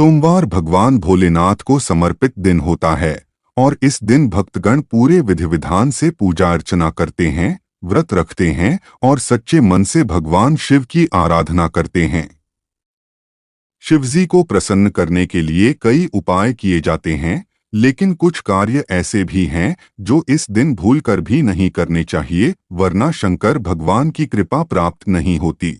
सोमवार भगवान भोलेनाथ को समर्पित दिन होता है और इस दिन भक्तगण पूरे विधि विधान से पूजा अर्चना करते हैं, व्रत रखते हैं और सच्चे मन से भगवान शिव की आराधना करते हैं। शिवजी को प्रसन्न करने के लिए कई उपाय किए जाते हैं, लेकिन कुछ कार्य ऐसे भी हैं जो इस दिन भूलकर भी नहीं करने चाहिए, वरना शंकर भगवान की कृपा प्राप्त नहीं होती।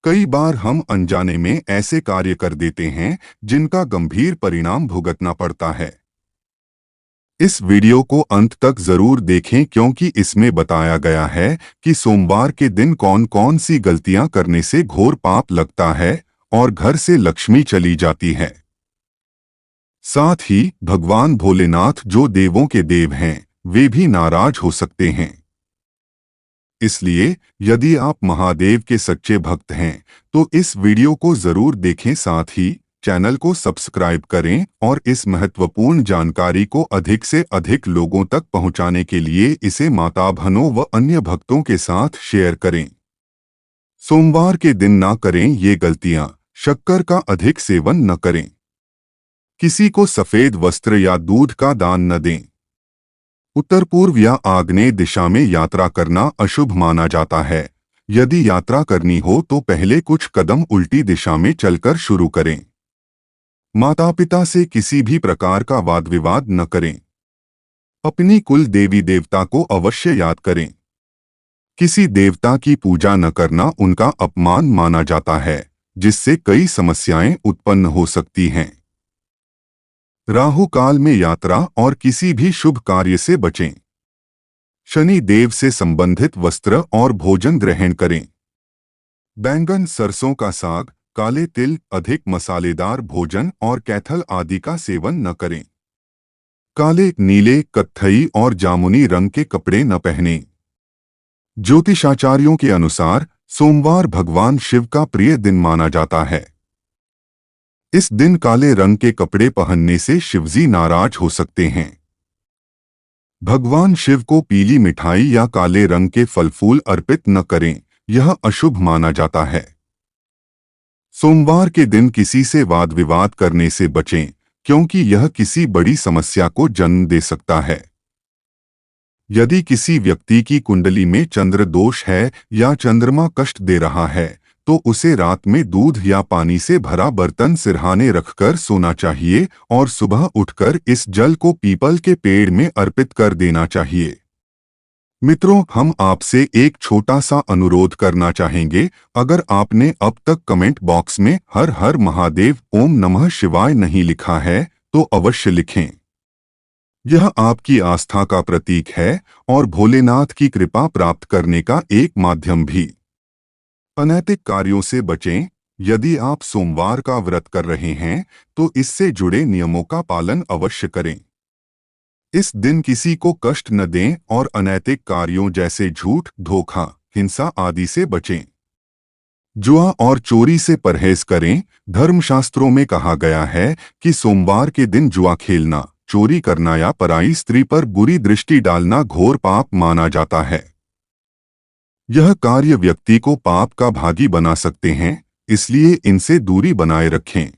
कई बार हम अनजाने में ऐसे कार्य कर देते हैं जिनका गंभीर परिणाम भुगतना पड़ता है। इस वीडियो को अंत तक जरूर देखें, क्योंकि इसमें बताया गया है कि सोमवार के दिन कौन कौन सी गलतियां करने से घोर पाप लगता है और घर से लक्ष्मी चली जाती है। साथ ही भगवान भोलेनाथ जो देवों के देव हैं, वे भी नाराज हो सकते हैं। इसलिए यदि आप महादेव के सच्चे भक्त हैं तो इस वीडियो को जरूर देखें, साथ ही चैनल को सब्सक्राइब करें और इस महत्वपूर्ण जानकारी को अधिक से अधिक लोगों तक पहुंचाने के लिए इसे माता बहनों व अन्य भक्तों के साथ शेयर करें। सोमवार के दिन ना करें ये गलतियां। शक्कर का अधिक सेवन न करें। किसी को सफेद वस्त्र या दूध का दान न दें। उत्तर पूर्व या आग्नेय दिशा में यात्रा करना अशुभ माना जाता है। यदि यात्रा करनी हो तो पहले कुछ कदम उल्टी दिशा में चलकर शुरू करें। माता पिता से किसी भी प्रकार का वाद विवाद न करें। अपनी कुल देवी देवता को अवश्य याद करें। किसी देवता की पूजा न करना उनका अपमान माना जाता है, जिससे कई समस्याएं उत्पन्न हो सकती हैं। राहु काल में यात्रा और किसी भी शुभ कार्य से बचें। शनि देव से संबंधित वस्त्र और भोजन ग्रहण करें। बैंगन, सरसों का साग, काले तिल, अधिक मसालेदार भोजन और कैथल आदि का सेवन न करें। काले, नीले, कत्थई और जामुनी रंग के कपड़े न पहनें। ज्योतिषाचार्यों के अनुसार सोमवार भगवान शिव का प्रिय दिन माना जाता है। इस दिन काले रंग के कपड़े पहनने से शिवजी नाराज हो सकते हैं। भगवान शिव को पीली मिठाई या काले रंग के फल फूल अर्पित न करें, यह अशुभ माना जाता है। सोमवार के दिन किसी से वाद विवाद करने से बचें, क्योंकि यह किसी बड़ी समस्या को जन्म दे सकता है। यदि किसी व्यक्ति की कुंडली में चंद्र दोष है या चंद्रमा कष्ट दे रहा है तो उसे रात में दूध या पानी से भरा बर्तन सिरहाने रखकर सोना चाहिए और सुबह उठकर इस जल को पीपल के पेड़ में अर्पित कर देना चाहिए। मित्रों, हम आपसे एक छोटा सा अनुरोध करना चाहेंगे। अगर आपने अब तक कमेंट बॉक्स में हर हर महादेव, ओम नमः शिवाय नहीं लिखा है तो अवश्य लिखें। यह आपकी आस्था का प्रतीक है और भोलेनाथ की कृपा प्राप्त करने का एक माध्यम भी। अनैतिक कार्यों से बचें। यदि आप सोमवार का व्रत कर रहे हैं तो इससे जुड़े नियमों का पालन अवश्य करें। इस दिन किसी को कष्ट न दें और अनैतिक कार्यों जैसे झूठ, धोखा, हिंसा आदि से बचें। जुआ और चोरी से परहेज करें। धर्मशास्त्रों में कहा गया है कि सोमवार के दिन जुआ खेलना, चोरी करना या पराई स्त्री पर बुरी दृष्टि डालना घोर पाप माना जाता है। यह कार्य व्यक्ति को पाप का भागी बना सकते हैं, इसलिए इनसे दूरी बनाए रखें।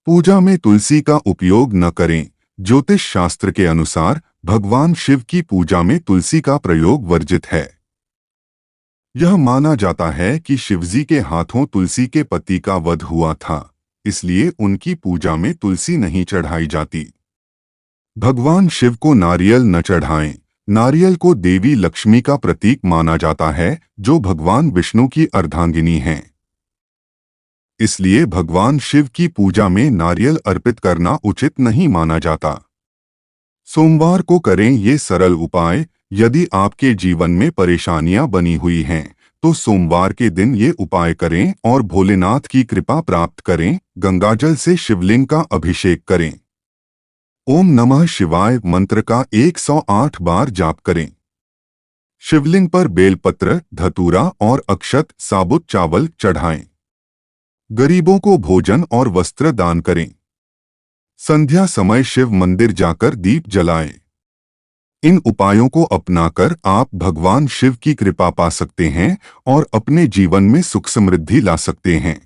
पूजा में तुलसी का उपयोग न करें। ज्योतिष शास्त्र के अनुसार भगवान शिव की पूजा में तुलसी का प्रयोग वर्जित है। यह माना जाता है कि शिवजी के हाथों तुलसी के पत्ती का वध हुआ था, इसलिए उनकी पूजा में तुलसी नहीं चढ़ाई जाती। भगवान शिव को नारियल न चढ़ाएं। नारियल को देवी लक्ष्मी का प्रतीक माना जाता है, जो भगवान विष्णु की अर्धांगिनी हैं। इसलिए भगवान शिव की पूजा में नारियल अर्पित करना उचित नहीं माना जाता। सोमवार को करें ये सरल उपाय। यदि आपके जीवन में परेशानियां बनी हुई हैं तो सोमवार के दिन ये उपाय करें और भोलेनाथ की कृपा प्राप्त करें। गंगाजल से शिवलिंग का अभिषेक करें। ओम नमः शिवाय मंत्र का 108 बार जाप करें। शिवलिंग पर बेलपत्र, धतूरा और अक्षत, साबुत चावल चढ़ाएं। गरीबों को भोजन और वस्त्र दान करें। संध्या समय शिव मंदिर जाकर दीप जलाएं। इन उपायों को अपनाकर आप भगवान शिव की कृपा पा सकते हैं और अपने जीवन में सुख समृद्धि ला सकते हैं।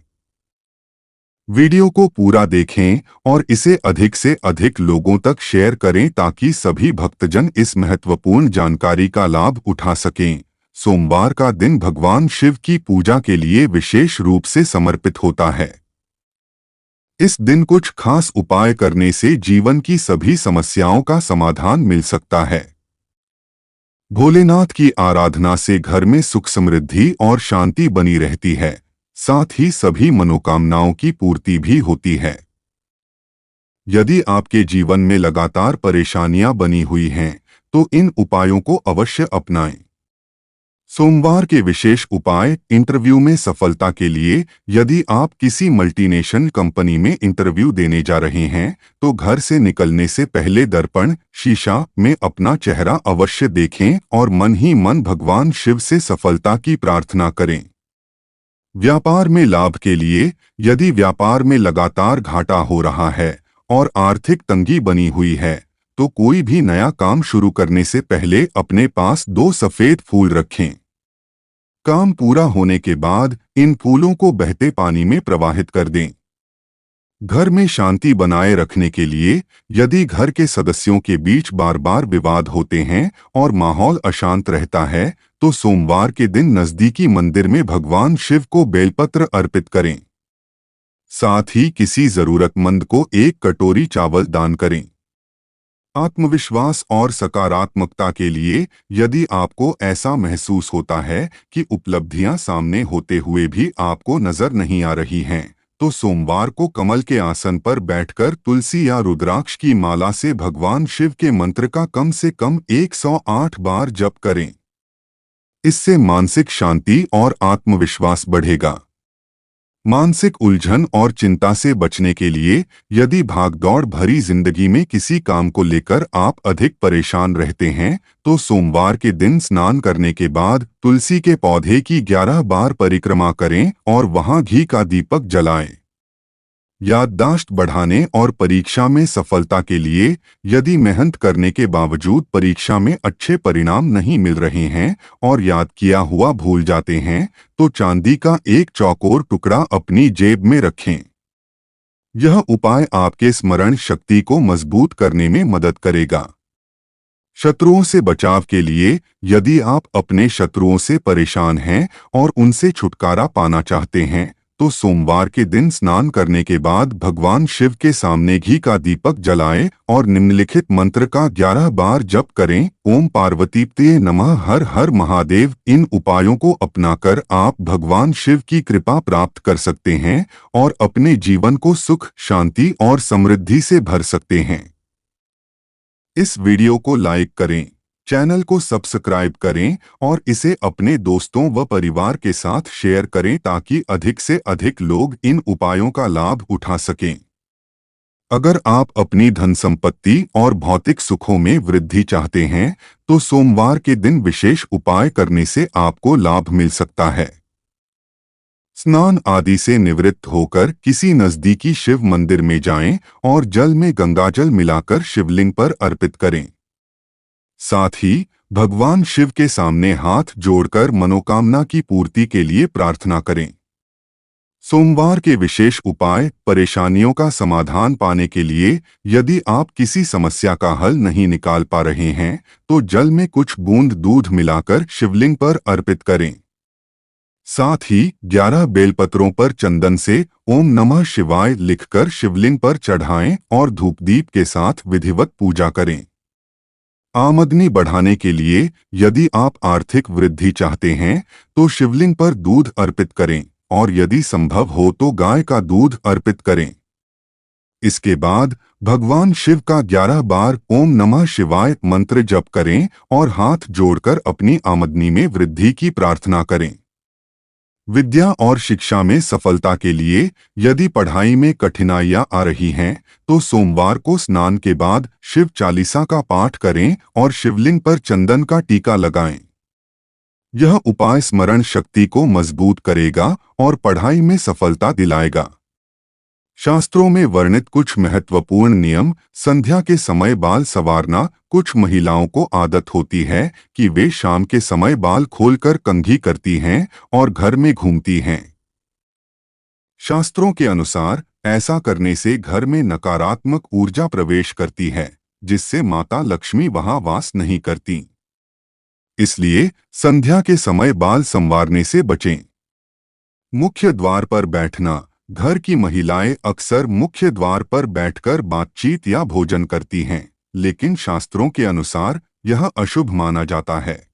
वीडियो को पूरा देखें और इसे अधिक से अधिक लोगों तक शेयर करें ताकि सभी भक्तजन इस महत्वपूर्ण जानकारी का लाभ उठा सकें। सोमवार का दिन भगवान शिव की पूजा के लिए विशेष रूप से समर्पित होता है। इस दिन कुछ खास उपाय करने से जीवन की सभी समस्याओं का समाधान मिल सकता है। भोलेनाथ की आराधना से घर में सुख समृद्धि और शांति बनी रहती है, साथ ही सभी मनोकामनाओं की पूर्ति भी होती है। यदि आपके जीवन में लगातार परेशानियां बनी हुई हैं, तो इन उपायों को अवश्य अपनाएं। सोमवार के विशेष उपाय। इंटरव्यू में सफलता के लिए। यदि आप किसी मल्टीनेशनल कंपनी में इंटरव्यू देने जा रहे हैं, तो घर से निकलने से पहले दर्पण, शीशा में अपना चेहरा अवश्य देखें और मन ही मन भगवान शिव से सफलता की प्रार्थना करें। व्यापार में लाभ के लिए। यदि व्यापार में लगातार घाटा हो रहा है और आर्थिक तंगी बनी हुई है, तो कोई भी नया काम शुरू करने से पहले अपने पास 2 सफेद फूल रखें। काम पूरा होने के बाद इन फूलों को बहते पानी में प्रवाहित कर दें। घर में शांति बनाए रखने के लिए। यदि घर के सदस्यों के बीच बार बार विवाद होते हैं और माहौल अशांत रहता है, तो सोमवार के दिन नजदीकी मंदिर में भगवान शिव को बेलपत्र अर्पित करें। साथ ही किसी जरूरतमंद को 1 कटोरी चावल दान करें। आत्मविश्वास और सकारात्मकता के लिए। यदि आपको ऐसा महसूस होता है कि उपलब्धियां सामने होते हुए भी आपको नजर नहीं आ रही हैं, तो सोमवार को कमल के आसन पर बैठकर तुलसी या रुद्राक्ष की माला से भगवान शिव के मंत्र का कम से कम 108 बार जप करें। इससे मानसिक शांति और आत्मविश्वास बढ़ेगा। मानसिक उलझन और चिंता से बचने के लिए। यदि भागदौड़ भरी जिंदगी में किसी काम को लेकर आप अधिक परेशान रहते हैं, तो सोमवार के दिन स्नान करने के बाद तुलसी के पौधे की 11 बार परिक्रमा करें और वहां घी का दीपक जलाएं। याददाश्त बढ़ाने और परीक्षा में सफलता के लिए। यदि मेहनत करने के बावजूद परीक्षा में अच्छे परिणाम नहीं मिल रहे हैं और याद किया हुआ भूल जाते हैं, तो चांदी का 1 चौकोर टुकड़ा अपनी जेब में रखें। यह उपाय आपके स्मरण शक्ति को मजबूत करने में मदद करेगा। शत्रुओं से बचाव के लिए। यदि आप अपने शत्रुओं से परेशान हैं और उनसे छुटकारा पाना चाहते हैं, तो सोमवार के दिन स्नान करने के बाद भगवान शिव के सामने घी का दीपक जलाएं और निम्नलिखित मंत्र का 11 बार जप करें। ओम पार्वतीपते नमः, हर हर महादेव। इन उपायों को अपनाकर आप भगवान शिव की कृपा प्राप्त कर सकते हैं और अपने जीवन को सुख, शांति और समृद्धि से भर सकते हैं। इस वीडियो को लाइक करें, चैनल को सब्सक्राइब करें और इसे अपने दोस्तों व परिवार के साथ शेयर करें ताकि अधिक से अधिक लोग इन उपायों का लाभ उठा सकें। अगर आप अपनी धन संपत्ति और भौतिक सुखों में वृद्धि चाहते हैं, तो सोमवार के दिन विशेष उपाय करने से आपको लाभ मिल सकता है। स्नान आदि से निवृत्त होकर किसी नजदीकी शिव मंदिर में जाएं और जल में गंगाजल मिलाकर शिवलिंग पर अर्पित करें। साथ ही भगवान शिव के सामने हाथ जोड़कर मनोकामना की पूर्ति के लिए प्रार्थना करें। सोमवार के विशेष उपाय। परेशानियों का समाधान पाने के लिए। यदि आप किसी समस्या का हल नहीं निकाल पा रहे हैं, तो जल में कुछ बूंद दूध मिलाकर शिवलिंग पर अर्पित करें। साथ ही 11 बेलपत्रों पर चंदन से ओम नमः शिवाय लिखकर शिवलिंग पर चढ़ाएं और धूपदीप के साथ विधिवत पूजा करें। आमदनी बढ़ाने के लिए। यदि आप आर्थिक वृद्धि चाहते हैं, तो शिवलिंग पर दूध अर्पित करें और यदि संभव हो तो गाय का दूध अर्पित करें। इसके बाद भगवान शिव का 11 बार ओम नमः शिवाय मंत्र जप करें और हाथ जोड़कर अपनी आमदनी में वृद्धि की प्रार्थना करें। विद्या और शिक्षा में सफलता के लिए। यदि पढ़ाई में कठिनाइयां आ रही हैं, तो सोमवार को स्नान के बाद शिव चालीसा का पाठ करें और शिवलिंग पर चंदन का टीका लगाएं। यह उपाय स्मरण शक्ति को मजबूत करेगा और पढ़ाई में सफलता दिलाएगा। शास्त्रों में वर्णित कुछ महत्वपूर्ण नियम। संध्या के समय बाल संवारना। कुछ महिलाओं को आदत होती है कि वे शाम के समय बाल खोलकर कंघी करती हैं और घर में घूमती हैं। शास्त्रों के अनुसार ऐसा करने से घर में नकारात्मक ऊर्जा प्रवेश करती है, जिससे माता लक्ष्मी वहां वास नहीं करती। इसलिए संध्या के समय बाल संवारने से बचें। मुख्य द्वार पर बैठना। घर की महिलाएं अक्सर मुख्य द्वार पर बैठकर बातचीत या भोजन करती हैं, लेकिन शास्त्रों के अनुसार यह अशुभ माना जाता है।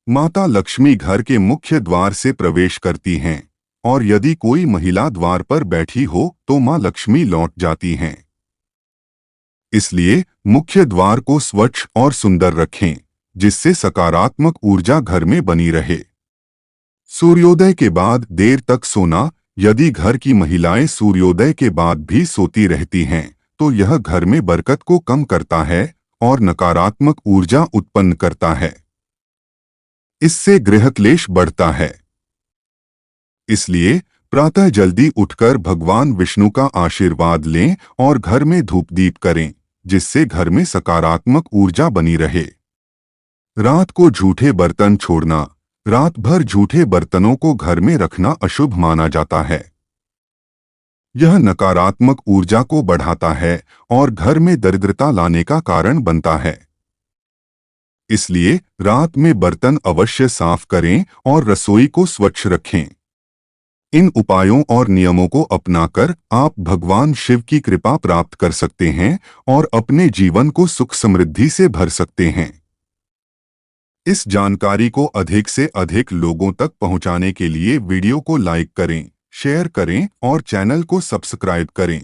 माता लक्ष्मी घर के मुख्य द्वार से प्रवेश करती हैं, और यदि कोई महिला द्वार पर बैठी हो तो मां लक्ष्मी लौट जाती हैं। इसलिए मुख्य द्वार को स्वच्छ और सुंदर रखें, जिससे सकारात्मक ऊर्जा घर में बनी रहे। सूर्योदय के बाद देर तक सोना। यदि घर की महिलाएं सूर्योदय के बाद भी सोती रहती हैं, तो यह घर में बरकत को कम करता है और नकारात्मक ऊर्जा उत्पन्न करता है। इससे गृह क्लेश बढ़ता है। इसलिए प्रातः जल्दी उठकर भगवान विष्णु का आशीर्वाद लें और घर में धूप दीप करें, जिससे घर में सकारात्मक ऊर्जा बनी रहे। रात को झूठे बर्तन छोड़ना। रात भर झूठे बर्तनों को घर में रखना अशुभ माना जाता है। यह नकारात्मक ऊर्जा को बढ़ाता है और घर में दरिद्रता लाने का कारण बनता है। इसलिए रात में बर्तन अवश्य साफ करें और रसोई को स्वच्छ रखें। इन उपायों और नियमों को अपनाकर आप भगवान शिव की कृपा प्राप्त कर सकते हैं और अपने जीवन को सुख समृद्धि से भर सकते हैं। इस जानकारी को अधिक से अधिक लोगों तक पहुंचाने के लिए वीडियो को लाइक करें, शेयर करें और चैनल को सब्सक्राइब करें।